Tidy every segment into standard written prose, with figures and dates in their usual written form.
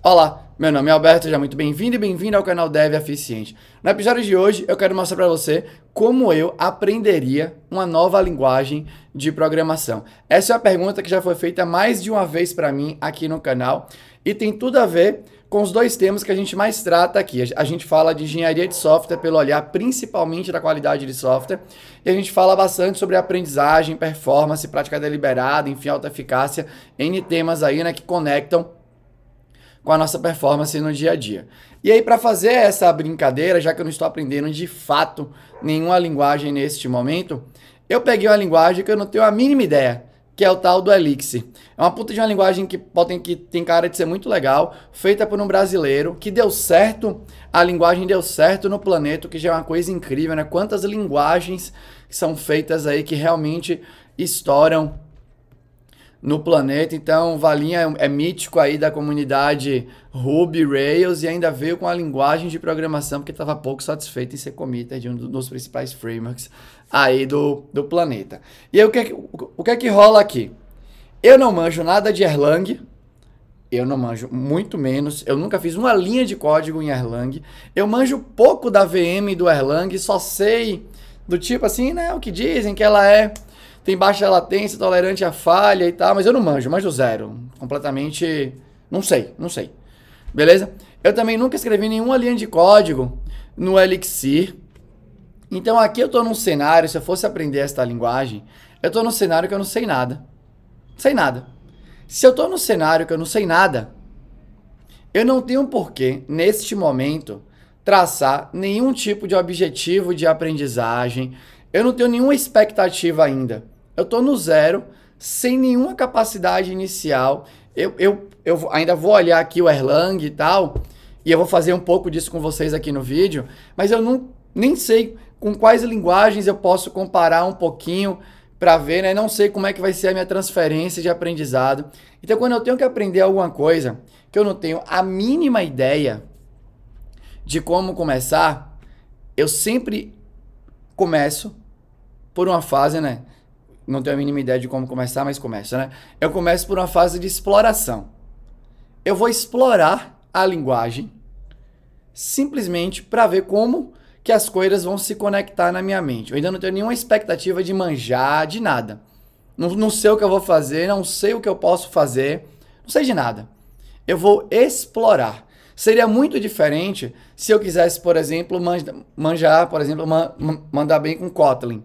Olá, meu nome é Alberto, seja muito bem-vindo e bem-vindo ao canal Dev Eficiente. No episódio de hoje eu quero mostrar para você como eu aprenderia uma nova linguagem de programação. Essa é uma pergunta que já foi feita mais de uma vez para mim aqui no canal e tem tudo a ver com os dois temas que a gente mais trata aqui. A gente fala de engenharia de software pelo olhar principalmente da qualidade de software e a gente fala bastante sobre aprendizagem, performance, prática deliberada, enfim, alta eficácia, N temas aí, né, que conectam com a nossa performance no dia a dia. E aí, para fazer essa brincadeira, já que eu não estou aprendendo de fato nenhuma linguagem neste momento, eu peguei uma linguagem que eu não tenho a mínima ideia, que é o tal do Elixir. É uma puta de uma linguagem que tem cara de ser muito legal, feita por um brasileiro, que deu certo, a linguagem deu certo no planeta, que já é uma coisa incrível, né? Quantas linguagens são feitas aí que realmente estouram no planeta. Então, Valinha é mítico aí da comunidade Ruby, Rails, e ainda veio com a linguagem de programação, porque estava pouco satisfeito em ser committer de um dos principais frameworks aí do planeta. E aí, o que é que rola aqui? Eu não manjo nada de Erlang, eu não manjo muito menos, eu nunca fiz uma linha de código em Erlang, eu manjo pouco da VM do Erlang, só sei do tipo assim, né, o que dizem que ela tem baixa latência, tolerante à falha e tal, mas eu não manjo zero. Completamente, não sei. Beleza? Eu também nunca escrevi nenhuma linha de código no Elixir. Então aqui eu tô num cenário, se eu fosse aprender esta linguagem, eu tô num cenário que eu não sei nada. Sei nada. Se eu tô num cenário que eu não sei nada, eu não tenho porquê, neste momento, traçar nenhum tipo de objetivo de aprendizagem. Eu não tenho nenhuma expectativa ainda. Eu estou no zero, sem nenhuma capacidade inicial. Eu ainda vou olhar aqui o Erlang e tal, e eu vou fazer um pouco disso com vocês aqui no vídeo, mas eu nem sei com quais linguagens eu posso comparar um pouquinho para ver, né? Não sei como é que vai ser a minha transferência de aprendizado. Então, quando eu tenho que aprender alguma coisa que eu não tenho a mínima ideia de como começar, eu sempre começo por uma fase, né? Não tenho a mínima ideia de como começar, mas começo, né? Eu começo por uma fase de exploração. Eu vou explorar a linguagem simplesmente para ver como que as coisas vão se conectar na minha mente. Eu ainda não tenho nenhuma expectativa de manjar, de nada. Não sei o que eu vou fazer, não sei o que eu posso fazer, não sei de nada. Eu vou explorar. Seria muito diferente se eu quisesse, por exemplo, manjar, por exemplo, mandar bem com Kotlin.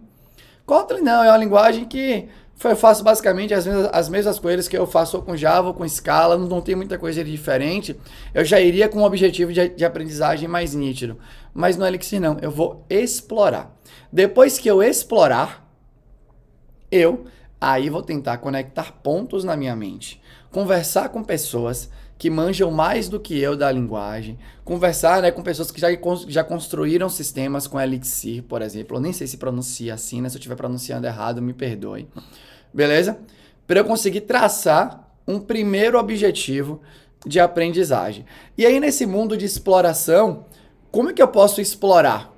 Kotlin não, é uma linguagem que eu faço basicamente as mesmas coisas que eu faço com Java, com Scala, não tem muita coisa de diferente. Eu já iria com um objetivo de aprendizagem mais nítido. Mas no Elixir não, eu vou explorar. Depois que eu explorar, aí vou tentar conectar pontos na minha mente. Conversar com pessoas que manjam mais do que eu da linguagem, conversar, né, com pessoas que já construíram sistemas com Elixir, por exemplo. Eu nem sei se pronuncia assim, né? Se eu estiver pronunciando errado, me perdoe. Beleza? Para eu conseguir traçar um primeiro objetivo de aprendizagem. E aí, nesse mundo de exploração, como é que eu posso explorar?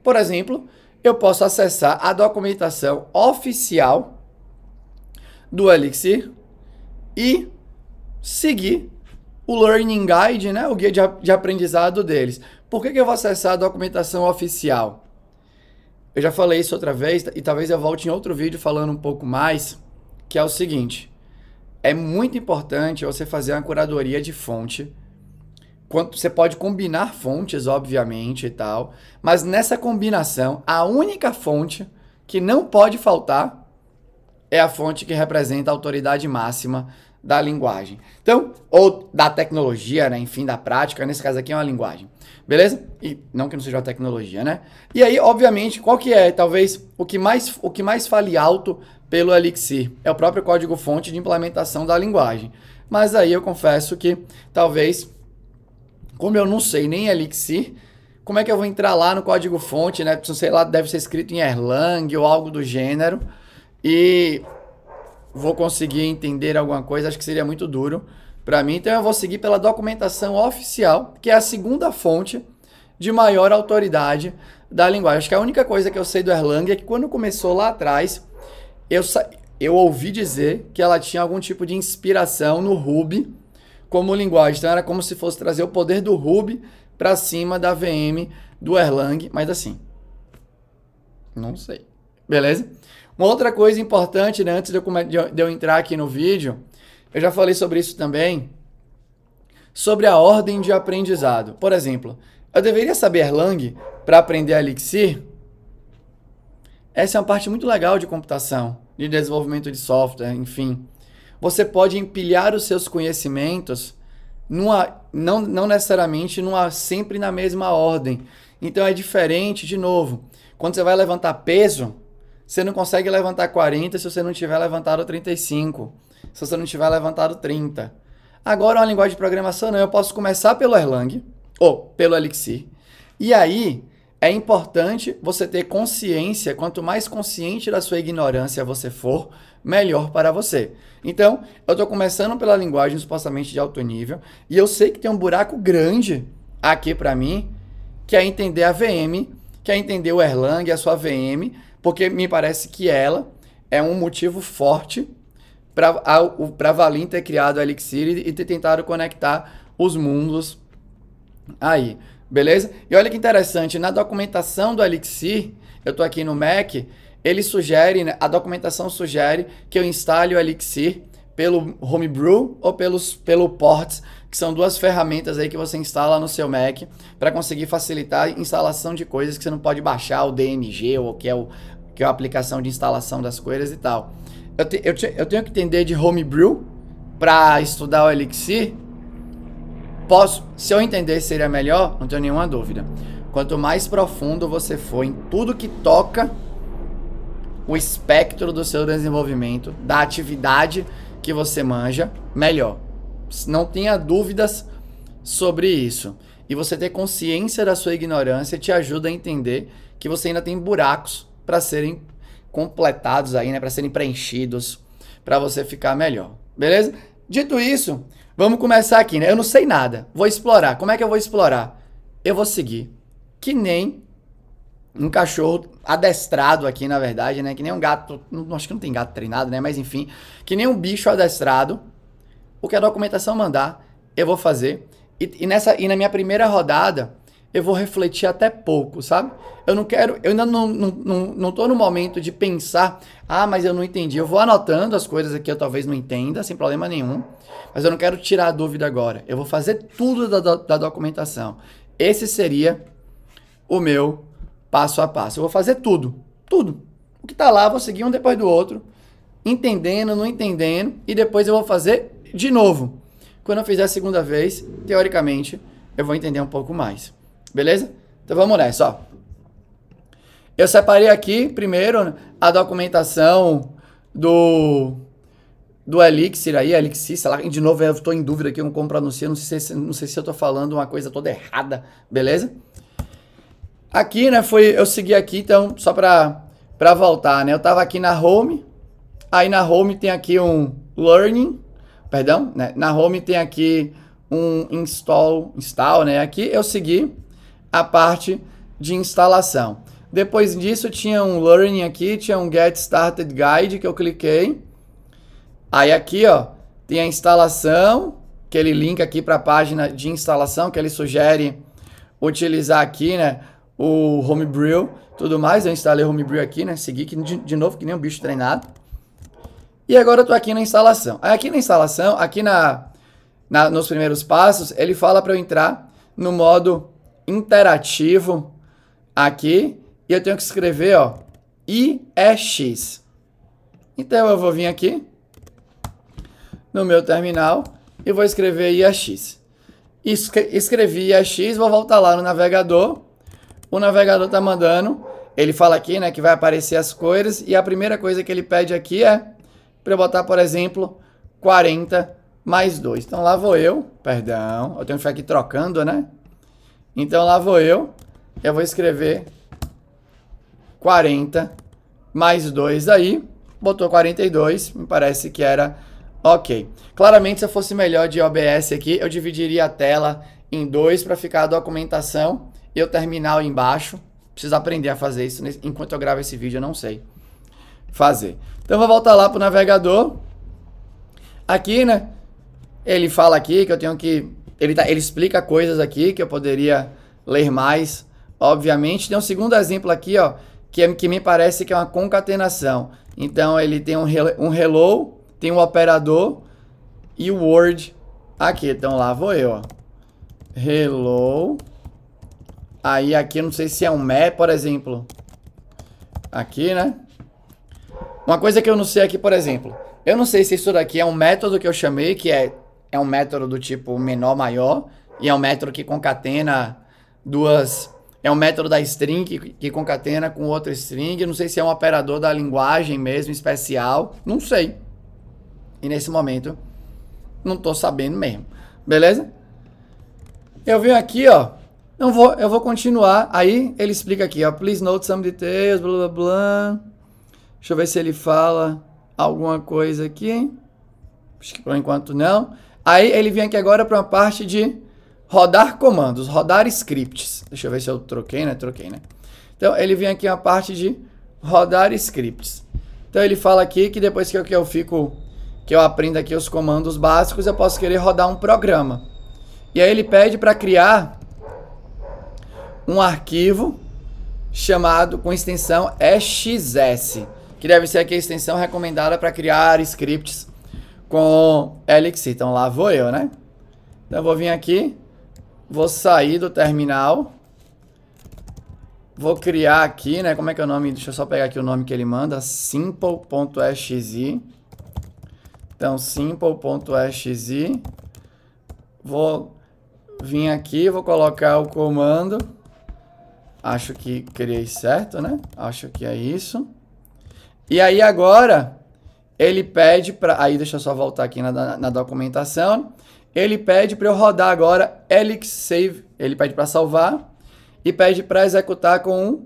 Por exemplo, eu posso acessar a documentação oficial do Elixir e seguir o Learning Guide, né? O guia de aprendizado deles. Por que eu vou acessar a documentação oficial? Eu já falei isso outra vez e talvez eu volte em outro vídeo falando um pouco mais, que é o seguinte: é muito importante você fazer uma curadoria de fonte. Você pode combinar fontes, obviamente, e tal, mas nessa combinação, a única fonte que não pode faltar é a fonte que representa a autoridade máxima da linguagem. Então, ou da tecnologia, né? Enfim, da prática. Nesse caso aqui é uma linguagem. Beleza? E não que não seja uma tecnologia, né? E aí, obviamente, qual que é, talvez, o que mais fale alto pelo Elixir? É o próprio código-fonte de implementação da linguagem. Mas aí eu confesso que, talvez, como eu não sei nem Elixir, como é que eu vou entrar lá no código-fonte, né? Sei lá, deve ser escrito em Erlang ou algo do gênero. E vou conseguir entender alguma coisa, acho que seria muito duro para mim. Então eu vou seguir pela documentação oficial, que é a segunda fonte de maior autoridade da linguagem. Acho que a única coisa que eu sei do Erlang é que quando começou lá atrás, eu ouvi dizer que ela tinha algum tipo de inspiração no Ruby, como linguagem. Então era como se fosse trazer o poder do Ruby para cima da VM do Erlang, mas assim, não sei. Beleza? Uma outra coisa importante, né, antes de eu entrar aqui no vídeo, eu já falei sobre isso também, sobre a ordem de aprendizado. Por exemplo, eu deveria saber Erlang para aprender Elixir? Essa é uma parte muito legal de computação, de desenvolvimento de software, enfim. Você pode empilhar os seus conhecimentos não necessariamente sempre na mesma ordem. Então é diferente, de novo, quando você vai levantar peso, você não consegue levantar 40 se você não tiver levantado 35, se você não tiver levantado 30. Agora, uma linguagem de programação, não, eu posso começar pelo Erlang, ou pelo Elixir, e aí é importante você ter consciência, quanto mais consciente da sua ignorância você for, melhor para você. Então, eu estou começando pela linguagem supostamente de alto nível, e eu sei que tem um buraco grande aqui para mim, que é entender a VM, que é entender o Erlang, a sua VM, porque me parece que ela é um motivo forte para a Valin ter criado o Elixir e ter tentado conectar os mundos aí, beleza? E olha que interessante, na documentação do Elixir, eu estou aqui no Mac, ele sugere, né, a documentação sugere que eu instale o Elixir pelo Homebrew ou pelo Ports, que são duas ferramentas aí que você instala no seu Mac para conseguir facilitar a instalação de coisas que você não pode baixar, o DMG, ou que é a aplicação de instalação das coisas e tal. Eu tenho que entender de Homebrew para estudar o Elixir? Se eu entender seria melhor, não tenho nenhuma dúvida. Quanto mais profundo você for em tudo que toca o espectro do seu desenvolvimento, da atividade que você manja, melhor. Não tenha dúvidas sobre isso. E você ter consciência da sua ignorância te ajuda a entender que você ainda tem buracos para serem completados aí, né, para serem preenchidos, para você ficar melhor. Beleza? Dito isso, vamos começar aqui, né? Eu não sei nada. Vou explorar. Como é que eu vou explorar? Eu vou seguir que nem um cachorro adestrado aqui, na verdade, né? Que nem um gato, acho que não tem gato treinado, né? Mas enfim, que nem um bicho adestrado. O que a documentação mandar, eu vou fazer. E na minha primeira rodada, eu vou refletir até pouco, sabe? Eu ainda não tô no momento de pensar, mas eu não entendi. Eu vou anotando as coisas aqui, eu talvez não entenda, sem problema nenhum. Mas eu não quero tirar a dúvida agora. Eu vou fazer tudo da documentação. Esse seria o meu passo a passo. Eu vou fazer tudo. O que tá lá, eu vou seguir um depois do outro, entendendo, não entendendo, e depois eu vou fazer de novo. Quando eu fizer a segunda vez, teoricamente, eu vou entender um pouco mais. Beleza? Então vamos nessa, ó. Eu separei aqui, primeiro, a documentação do Elixir aí, Elixir, sei lá, de novo eu estou em dúvida aqui como pronuncia, não sei se eu estou falando uma coisa toda errada, beleza? Aqui, né, eu segui aqui, então, só para voltar, né, eu tava aqui na Home, aí na Home tem aqui um Learning, perdão, né, na Home tem aqui um install, né, aqui eu segui a parte de instalação. Depois disso tinha um Learning aqui, tinha um Get Started Guide que eu cliquei. Aí aqui, ó, tem a instalação, aquele link aqui para a página de instalação que ele sugere utilizar aqui, né, o Homebrew, tudo mais. Eu instalei o Homebrew aqui, né, segui de novo que nem um bicho treinado. E agora eu tô aqui na instalação. Aí aqui na instalação, aqui nos primeiros passos, ele fala para eu entrar no modo interativo aqui, e eu tenho que escrever, ó, IEX. Então eu vou vir aqui no meu terminal e vou escrever IEX. Escrevi IEX, vou voltar lá no navegador. O navegador tá mandando, ele fala aqui, né, que vai aparecer as cores, e a primeira coisa que ele pede aqui é para eu botar, por exemplo, 40 mais 2. Então lá vou eu, perdão, eu tenho que ficar aqui trocando, né? Então lá vou eu vou escrever 40 mais 2 aí, botou 42, me parece que era ok. Claramente, se eu fosse melhor de OBS aqui, eu dividiria a tela em dois para ficar a documentação e o terminal embaixo. Preciso aprender a fazer isso, enquanto eu gravo esse vídeo eu não sei fazer. Então eu vou voltar lá para o navegador. Aqui, né, Ele fala aqui que eu tenho que... Ele explica coisas aqui que eu poderia ler mais, obviamente. Tem um segundo exemplo aqui, ó, que me parece que é uma concatenação. Então, ele tem um hello, tem um operador e o word aqui. Então, lá vou eu, ó. Hello. Aí, aqui, eu não sei se é um match, por exemplo. Aqui, né? Uma coisa que eu não sei aqui, por exemplo. Eu não sei se isso daqui é um método que eu chamei, que é um método do tipo menor, maior. E é um método que concatena duas... É um método da string que concatena com outra string. Não sei se é um operador da linguagem mesmo, especial. Não sei. E nesse momento, não tô sabendo mesmo. Beleza? Eu venho aqui, ó. Eu vou continuar. Aí ele explica aqui, ó. Please note some details, blá blá blá. Deixa eu ver se ele fala alguma coisa aqui. Acho que por enquanto não. Aí ele vem aqui agora para uma parte de rodar comandos, rodar scripts. Deixa eu ver se eu troquei, né? Troquei, né? Então ele vem aqui uma parte de rodar scripts. Então ele fala aqui que depois que eu aprendo aqui os comandos básicos, eu posso querer rodar um programa. E aí ele pede para criar um arquivo chamado com extensão exs, que deve ser aqui a extensão recomendada para criar scripts com Elixir. Então lá vou eu, né? Então eu vou vir aqui, vou sair do terminal, vou criar aqui, né? Como é que é o nome? Deixa eu só pegar aqui o nome que ele manda, simple.exe. Então simple.exe. Vou vir aqui, vou colocar o comando. Acho que criei certo, né? Acho que é isso. E aí agora ele pede para... Aí deixa eu só voltar aqui na documentação. Ele pede para eu rodar agora Elixir save. Ele pede para salvar e pede para executar com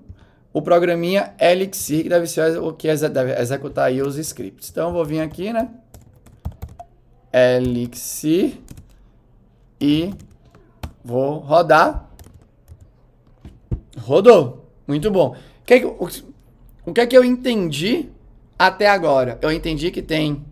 o programinha Elixir, que deve ser o que deve executar aí os scripts. Então eu vou vir aqui, né? Elixir e vou rodar. Rodou. Muito bom. O que é que eu entendi até agora? Eu entendi que tem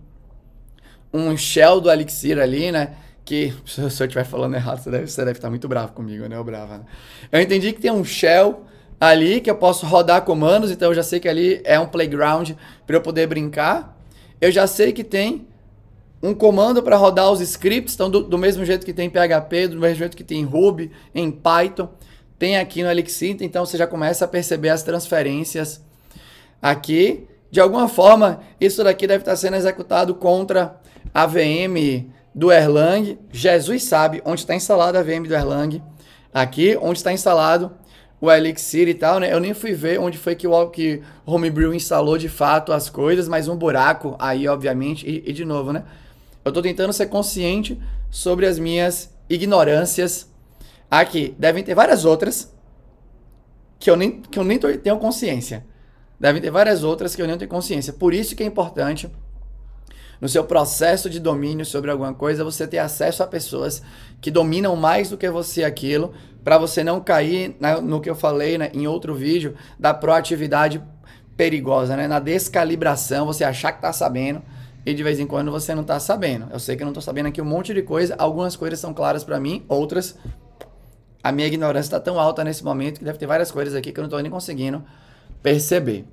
um shell do Elixir ali, né? Que, se eu estiver falando errado, você deve estar muito bravo comigo, né? Brava, né? Eu entendi que tem um shell ali que eu posso rodar comandos, então eu já sei que ali é um playground para eu poder brincar. Eu já sei que tem um comando para rodar os scripts, então do mesmo jeito que tem em PHP, do mesmo jeito que tem em Ruby, em Python, tem aqui no Elixir, então você já começa a perceber as transferências aqui. De alguma forma, isso daqui deve estar sendo executado contra a VM do Erlang. Jesus sabe onde está instalada a VM do Erlang. Aqui, onde está instalado o Elixir e tal, né? Eu nem fui ver onde foi que o Homebrew instalou de fato as coisas, mas um buraco aí, obviamente. E de novo, né? Eu estou tentando ser consciente sobre as minhas ignorâncias aqui. Devem ter várias outras que eu nem tenho consciência. Devem ter várias outras que eu nem tenho consciência. Por isso que é importante, no seu processo de domínio sobre alguma coisa, você ter acesso a pessoas que dominam mais do que você aquilo, para você não cair no que eu falei, né, em outro vídeo, da proatividade perigosa, né, na descalibração, você achar que tá sabendo e de vez em quando você não tá sabendo. Eu sei que eu não tô sabendo aqui um monte de coisa, algumas coisas são claras para mim, outras, a minha ignorância tá tão alta nesse momento que deve ter várias coisas aqui que eu não tô nem conseguindo perceber.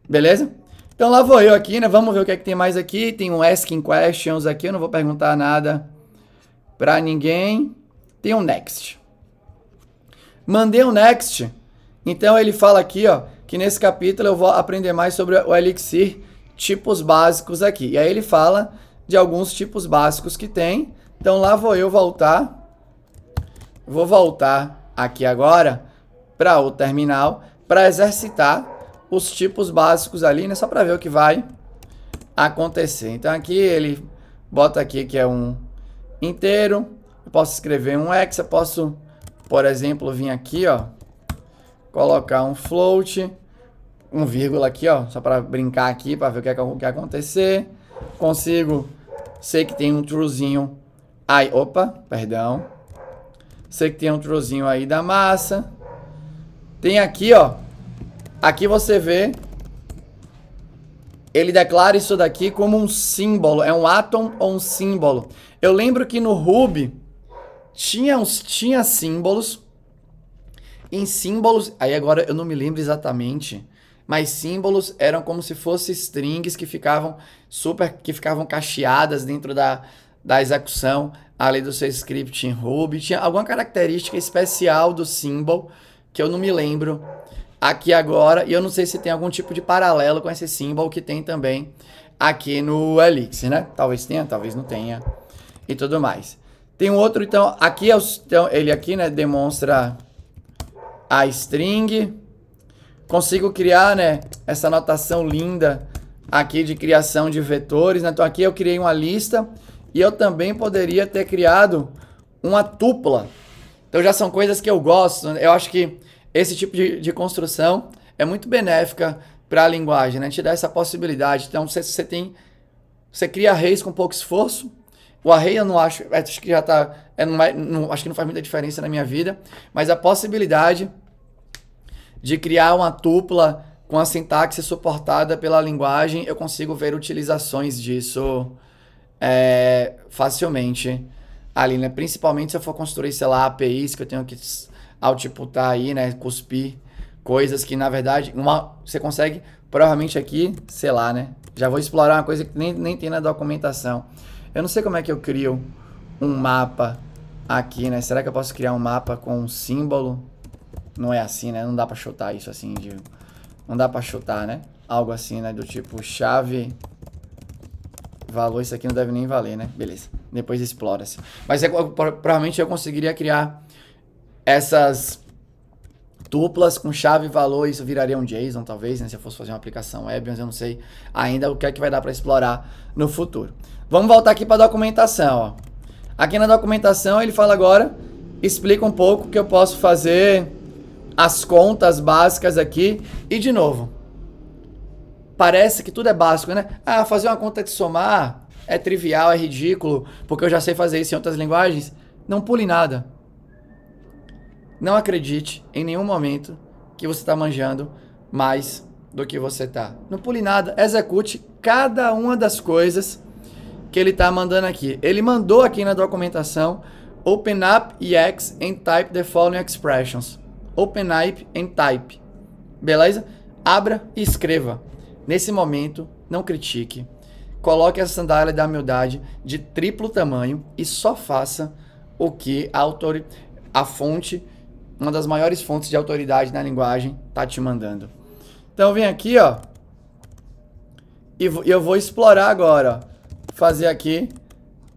Beleza? Então lá vou eu aqui, né? Vamos ver o que é que tem mais aqui. Tem um Asking Questions aqui, eu não vou perguntar nada pra ninguém. Tem um Next. Mandei um Next. Então ele fala aqui, ó, que nesse capítulo eu vou aprender mais sobre o Elixir, tipos básicos aqui. E aí ele fala de alguns tipos básicos que tem. Então lá vou eu voltar. Vou voltar aqui agora para o terminal para exercitar os tipos básicos ali, né? Só para ver o que vai acontecer. Então aqui ele bota aqui que é um inteiro. Eu posso escrever um hex, eu posso, por exemplo, vir aqui, ó, colocar um float, um vírgula aqui, ó, só para brincar aqui, para ver o que vai acontecer. Consigo, sei que tem um truezinho aí, opa, perdão. Sei que tem um truezinho aí da massa. Tem aqui, ó, aqui você vê ele declara isso daqui como um símbolo. É um átomo ou um símbolo. Eu lembro que no Ruby tinha símbolos. Em símbolos, aí agora eu não me lembro exatamente, mas símbolos eram como se fossem strings que ficavam cacheadas dentro da execução ali do seu script em Ruby. Tinha alguma característica especial do symbol que eu não me lembro aqui agora, e eu não sei se tem algum tipo de paralelo com esse symbol que tem também aqui no Elixir, né? Talvez tenha, talvez não tenha e tudo mais. Tem um outro, então, aqui ele aqui, né, demonstra a string. Consigo criar, né, essa notação linda aqui de criação de vetores, né? Então aqui eu criei uma lista e eu também poderia ter criado uma tupla. Então já são coisas que eu gosto. Eu acho que esse tipo de construção é muito benéfica para a linguagem, né? Te dá essa possibilidade. Então você cria arrays com pouco esforço. O array eu não acho que já tá, acho que não faz muita diferença na minha vida, mas a possibilidade de criar uma tupla com a sintaxe suportada pela linguagem, eu consigo ver utilizações disso facilmente ali, né? Principalmente se eu for construir, sei lá, APIs que eu tenho que outputar aí, né? Cuspir coisas que, na verdade, você consegue, provavelmente aqui, sei lá, né? Já vou explorar uma coisa que nem tem na documentação. Eu não sei como é que eu crio um mapa aqui, né? Será que eu posso criar um mapa com um símbolo? Não é assim, né? Não dá pra chutar isso assim. Não dá pra chutar, né? Algo assim, né? Do tipo chave, valor. Isso aqui não deve nem valer, né? Beleza. Depois explora-se. Mas provavelmente eu conseguiria criar essas tuplas com chave e valor. Isso viraria um JSON, talvez, né? Se eu fosse fazer uma aplicação web, mas eu não sei ainda o que é que vai dar pra explorar no futuro. Vamos voltar aqui para a documentação, ó. Aqui na documentação ele fala agora, explica um pouco que eu posso fazer as contas básicas aqui. E de novo, parece que tudo é básico, né? Ah, fazer uma conta de somar é trivial, é ridículo, porque eu já sei fazer isso em outras linguagens. Não pule nada. Não acredite em nenhum momento que você está manjando mais do que você está. Não pule nada, execute cada uma das coisas que ele está mandando aqui. Ele mandou aqui na documentação open up EX and type the following expressions. Open up and type. Beleza? Abra e escreva. Nesse momento, não critique. Coloque a sandália da humildade de triplo tamanho e só faça o que a fonte, uma das maiores fontes de autoridade na linguagem, tá te mandando. Então vem aqui, ó, e eu vou explorar agora, ó. Fazer aqui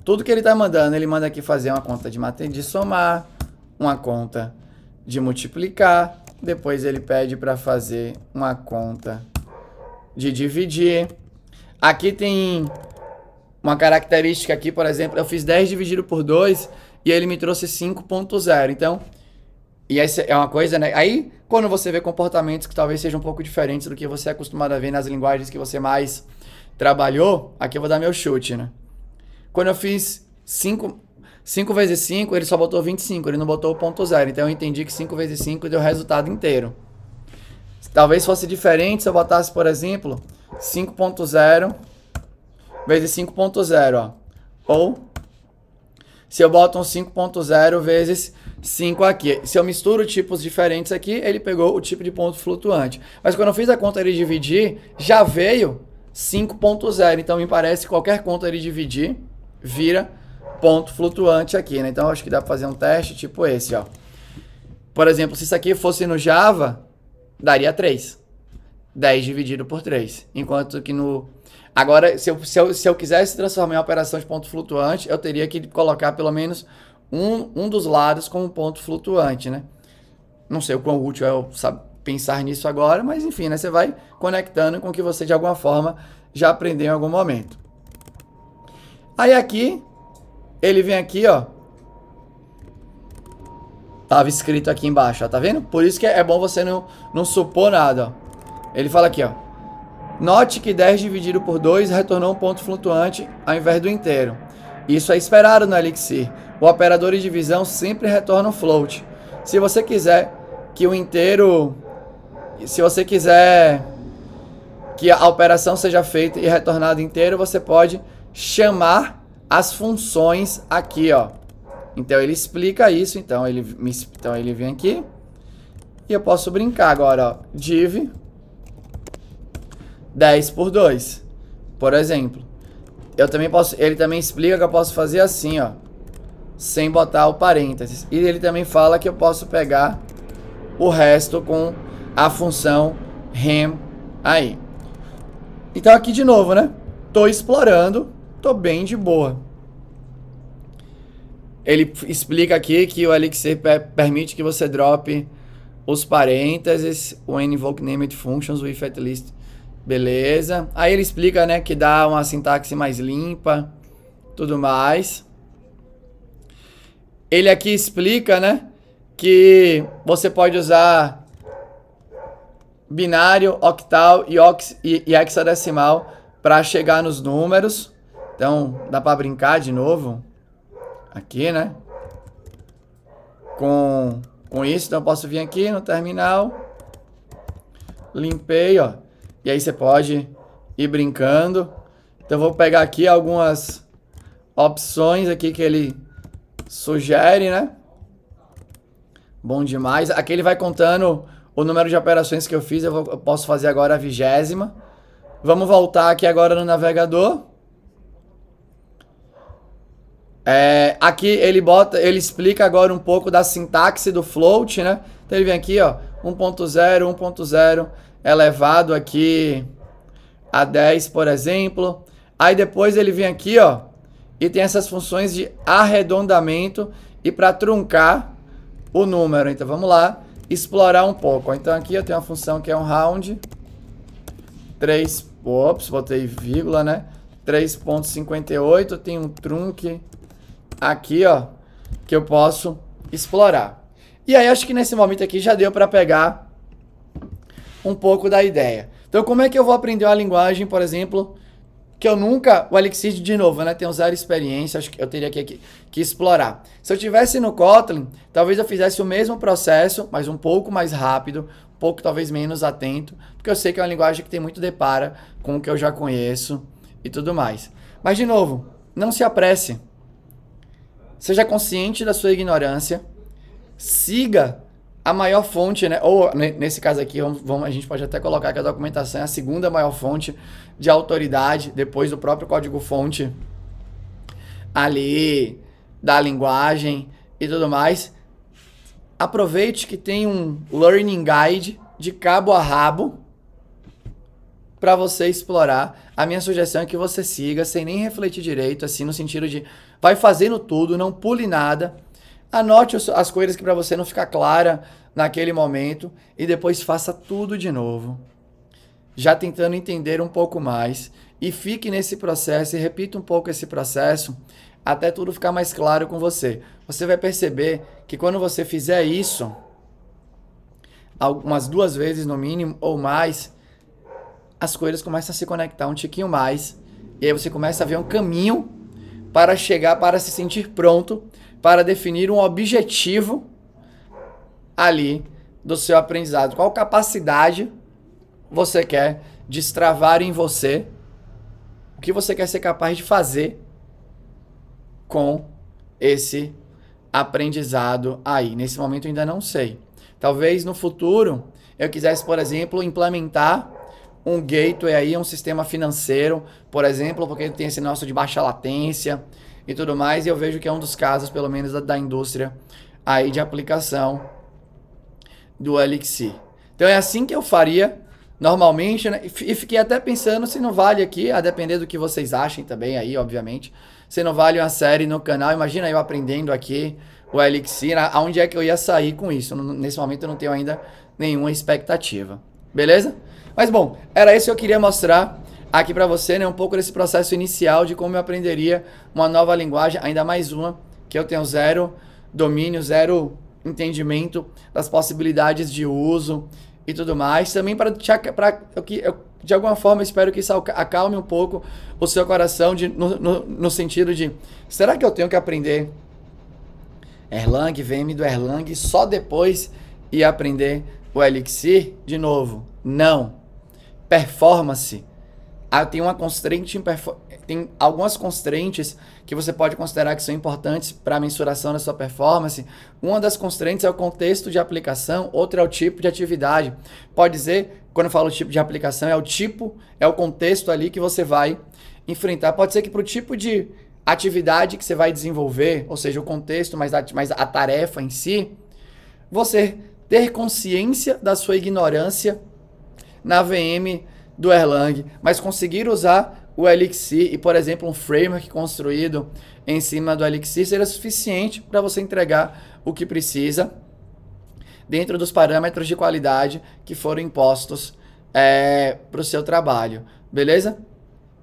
tudo que ele tá mandando. Ele manda aqui fazer uma conta de somar, uma conta de multiplicar, depois ele pede para fazer uma conta de dividir. Aqui tem uma característica aqui, por exemplo, eu fiz 10 dividido por 2 e ele me trouxe 5.0. Então, e essa é uma coisa, né? Aí, quando você vê comportamentos que talvez sejam um pouco diferentes do que você é acostumado a ver nas linguagens que você mais trabalhou, aqui eu vou dar meu chute, né? Quando eu fiz 5 vezes 5, ele só botou 25, ele não botou o ponto zero. Então eu entendi que 5 vezes 5 deu o resultado inteiro. Talvez fosse diferente se eu botasse, por exemplo, 5.0 vezes 5.0, ó. Ou se eu boto um 5.0 vezes 5 aqui. Se eu misturo tipos diferentes aqui, ele pegou o tipo de ponto flutuante. Mas quando eu fiz a conta de dividir, já veio 5.0, então me parece que qualquer conta de dividir vira ponto flutuante aqui, né? Então acho que dá para fazer um teste tipo esse, ó. Por exemplo, se isso aqui fosse no Java, daria 3. 10 dividido por 3. Enquanto que no... Agora, se eu quisesse transformar em operação de ponto flutuante, eu teria que colocar pelo menos um dos lados como ponto flutuante, né? Não sei o quão útil é pensar nisso agora, mas enfim, né? Você vai conectando com o que você de alguma forma já aprendeu em algum momento. Aí aqui, ele vem aqui, ó. Tava escrito aqui embaixo, ó, tá vendo? Por isso que é bom você não supor nada, ó. Ele fala aqui, ó. Note que 10 dividido por 2 retornou um ponto flutuante ao invés do inteiro. Isso é esperado no Elixir. O operador de divisão sempre retorna um float. Se você quiser que o inteiro... Se você quiser que a operação seja feita e retornada inteiro, você pode chamar as funções aqui, ó. Então ele explica isso, então ele vem aqui e eu posso brincar agora, ó, div 10 por 2, por exemplo. Ele também explica que eu posso fazer assim, ó, sem botar o parênteses. E ele também fala que eu posso pegar o resto com a função rem aí. Então aqui de novo, né? Tô explorando, tô bem de boa. Ele explica aqui que o Elixir permite que você drope os parênteses, when invoke named functions with at least. Beleza. Aí ele explica, né, que dá uma sintaxe mais limpa, tudo mais. Ele aqui explica, né, que você pode usar binário, octal e hexadecimal para chegar nos números. Então, dá para brincar de novo aqui, né? Com isso, então eu posso vir aqui no terminal, limpei, ó. E aí você pode ir brincando. Então eu vou pegar aqui algumas opções aqui que ele sugere, né? Bom demais. Aqui ele vai contando o número de operações que eu fiz. Eu posso fazer agora a 20ª. Vamos voltar aqui agora no navegador. Aqui ele explica agora um pouco da sintaxe do float, né? Então ele vem aqui, ó, 1.0, 1.0 elevado aqui a 10, por exemplo. Aí depois ele vem aqui, ó, e tem essas funções de arredondamento e para truncar o número. Então vamos lá explorar um pouco. Então aqui eu tenho uma função que é um round 3, ops, botei vírgula, né? 3.58, tem um trunque aqui, ó, que eu posso explorar. E aí acho que nesse momento aqui já deu para pegar um pouco da ideia. Então como é que eu vou aprender uma linguagem, por exemplo, que eu nunca, o Elixir de novo, né, tenho zero experiência, acho que eu teria que explorar. Se eu tivesse no Kotlin, talvez eu fizesse o mesmo processo, mas um pouco mais rápido, um pouco talvez menos atento, porque eu sei que é uma linguagem que tem muito depara com o que eu já conheço e tudo mais. Mas de novo, não se apresse. Seja consciente da sua ignorância, siga a maior fonte, né? Ou nesse caso aqui, a gente pode até colocar que a documentação é a segunda maior fonte de autoridade, depois do próprio código-fonte ali, da linguagem e tudo mais. Aproveite que tem um Learning Guide de cabo a rabo para você explorar. A minha sugestão é que você siga sem nem refletir direito, assim, no sentido de vai fazendo tudo, não pule nada. Anote as coisas que para você não ficar clara naquele momento e depois faça tudo de novo, já tentando entender um pouco mais, e fique nesse processo e repita um pouco esse processo até tudo ficar mais claro com você. Você vai perceber que quando você fizer isso algumas 2 vezes no mínimo ou mais, as coisas começam a se conectar um tiquinho mais e aí você começa a ver um caminho para chegar, para se sentir pronto para definir um objetivo ali do seu aprendizado. Qual capacidade você quer destravar em você? O que você quer ser capaz de fazer com esse aprendizado aí? Nesse momento eu ainda não sei. Talvez no futuro eu quisesse, por exemplo, implementar um gateway aí, um sistema financeiro, por exemplo, porque tem esse nosso de baixa latência e tudo mais, e eu vejo que é um dos casos, pelo menos da indústria aí de aplicação do Elixir. Então é assim que eu faria normalmente, né? E fiquei até pensando se não vale aqui, a depender do que vocês achem também aí, obviamente, se não vale uma série no canal. Imagina eu aprendendo aqui o Elixir, aonde é que eu ia sair com isso? Nesse momento eu não tenho ainda nenhuma expectativa. Beleza? Mas bom, era isso que eu queria mostrar aqui pra você, né? Um pouco desse processo inicial de como eu aprenderia uma nova linguagem, ainda mais uma que eu tenho zero domínio, zero entendimento das possibilidades de uso e tudo mais. Também para de alguma forma, espero que isso acalme um pouco o seu coração no sentido de, será que eu tenho que aprender Erlang, VM do Erlang, só depois ir aprender o Elixir? De novo, não. performance, tem uma constraint tem algumas constraints que você pode considerar que são importantes para a mensuração da sua performance. Uma das constraints é o contexto de aplicação, outra é o tipo de atividade. Pode dizer, quando eu falo tipo de aplicação, é o contexto ali que você vai enfrentar. Pode ser que para o tipo de atividade que você vai desenvolver, ou seja, o contexto, mas a tarefa em si, você ter consciência da sua ignorância na VM do Erlang, mas conseguir usar o Elixir e, por exemplo, um framework construído em cima do Elixir seria suficiente para você entregar o que precisa dentro dos parâmetros de qualidade que foram impostos para o seu trabalho, beleza?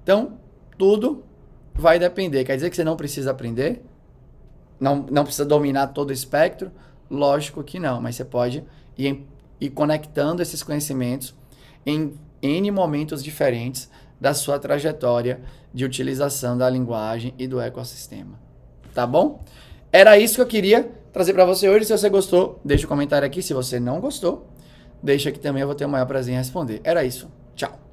Então, tudo vai depender. Quer dizer que você não precisa aprender? Não precisa dominar todo o espectro? Lógico que não, mas você pode ir conectando esses conhecimentos em N momentos diferentes da sua trajetória de utilização da linguagem e do ecossistema. Tá bom? Era isso que eu queria trazer para você hoje. Se você gostou, deixa um comentário aqui. Se você não gostou, deixa aqui também, eu vou ter o maior prazer em responder. Era isso. Tchau.